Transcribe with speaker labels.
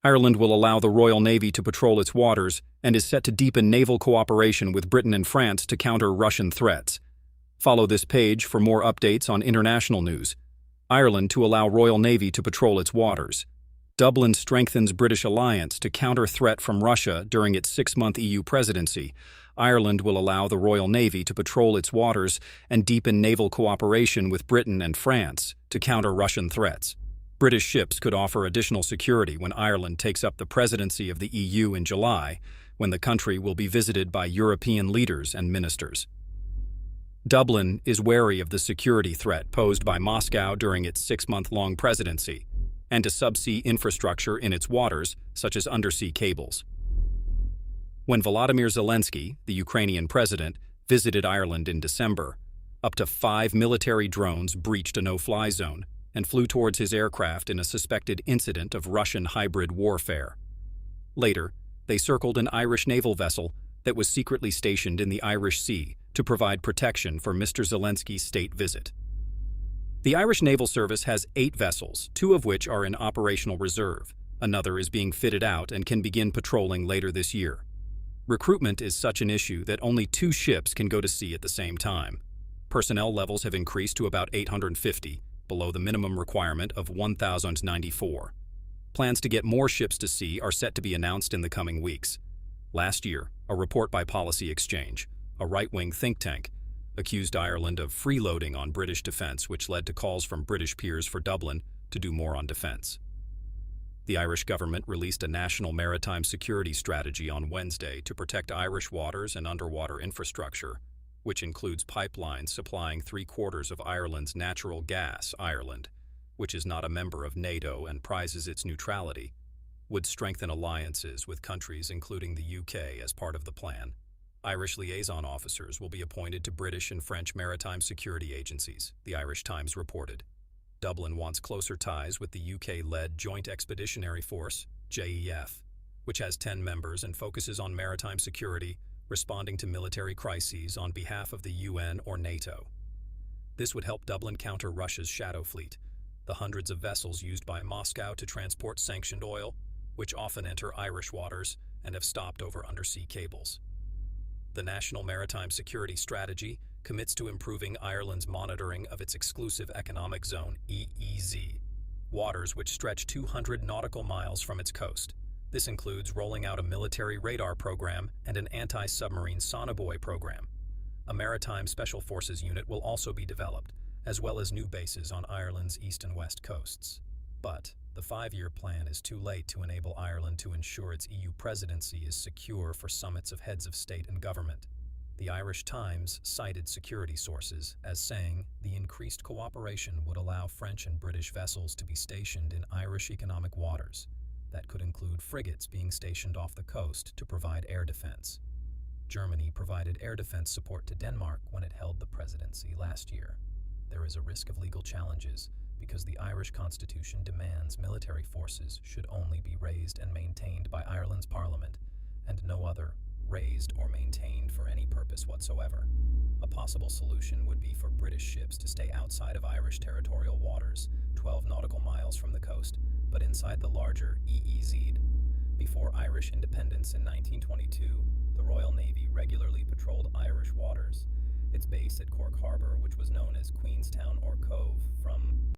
Speaker 1: Ireland will allow the Royal Navy to patrol its waters and is set to deepen naval cooperation with Britain and France to counter Russian threats. Follow this page for more updates on international news. Ireland to allow Royal Navy to patrol its waters. Dublin strengthens British alliance to counter threat from Russia during its 6-month EU presidency. Ireland will allow the Royal Navy to patrol its waters and deepen naval cooperation with Britain and France to counter Russian threats. British ships could offer additional security when Ireland takes up the presidency of the EU in July, when the country will be visited by European leaders and ministers. Dublin is wary of the security threat posed by Moscow during its 6-month-long presidency, and to subsea infrastructure in its waters, such as undersea cables. When Volodymyr Zelensky, the Ukrainian president, visited Ireland in December, up to 5 military drones breached a no-fly zone and flew towards his aircraft in a suspected incident of Russian hybrid warfare. Later, they circled an Irish naval vessel that was secretly stationed in the Irish Sea to provide protection for Mr. Zelensky's state visit. The Irish Naval Service has 8 vessels, 2 of which are in operational reserve. Another is being fitted out and can begin patrolling later this year. Recruitment is such an issue that only 2 ships can go to sea at the same time. Personnel levels have increased to about 850, below the minimum requirement of 1,094. Plans to get more ships to sea are set to be announced in the coming weeks. Last year, a report by Policy Exchange, a right-wing think tank, accused Ireland of freeloading on British defence, which led to calls from British peers for Dublin to do more on defence. The Irish government released a national maritime security strategy on Wednesday to protect Irish waters and underwater infrastructure, which includes pipelines supplying 3/4 of Ireland's natural gas. Ireland, which is not a member of NATO and prizes its neutrality, would strengthen alliances with countries including the UK as part of the plan. Irish liaison officers will be appointed to British and French maritime security agencies, the Irish Times reported. Dublin wants closer ties with the UK-led Joint Expeditionary Force, JEF, which has 10 members and focuses on maritime security, responding to military crises on behalf of the UN or NATO. This would help Dublin counter Russia's shadow fleet, the hundreds of vessels used by Moscow to transport sanctioned oil, which often enter Irish waters and have stopped over undersea cables. The National Maritime Security Strategy commits to improving Ireland's monitoring of its exclusive economic zone, EEZ, waters which stretch 200 nautical miles from its coast. This includes rolling out a military radar program and an anti-submarine sonobuoy program. A maritime special forces unit will also be developed, as well as new bases on Ireland's east and west coasts. But the 5-year plan is too late to enable Ireland to ensure its EU presidency is secure for summits of heads of state and government. The Irish Times cited security sources as saying the increased cooperation would allow French and British vessels to be stationed in Irish economic waters. That could include frigates being stationed off the coast to provide air defense. Germany provided air defense support to Denmark when it held the presidency last year. There is a risk of legal challenges because the Irish Constitution demands military forces should only be raised and maintained by Ireland's Parliament, and no other raised or maintained for any purpose whatsoever. A possible solution would be for British ships to stay outside of Irish territorial waters, 12 nautical miles from the coast, but inside the larger EEZ. Before Irish independence in 1922, the Royal Navy regularly patrolled Irish waters. Its base at Cork Harbour, which was known as Queenstown or Cove, from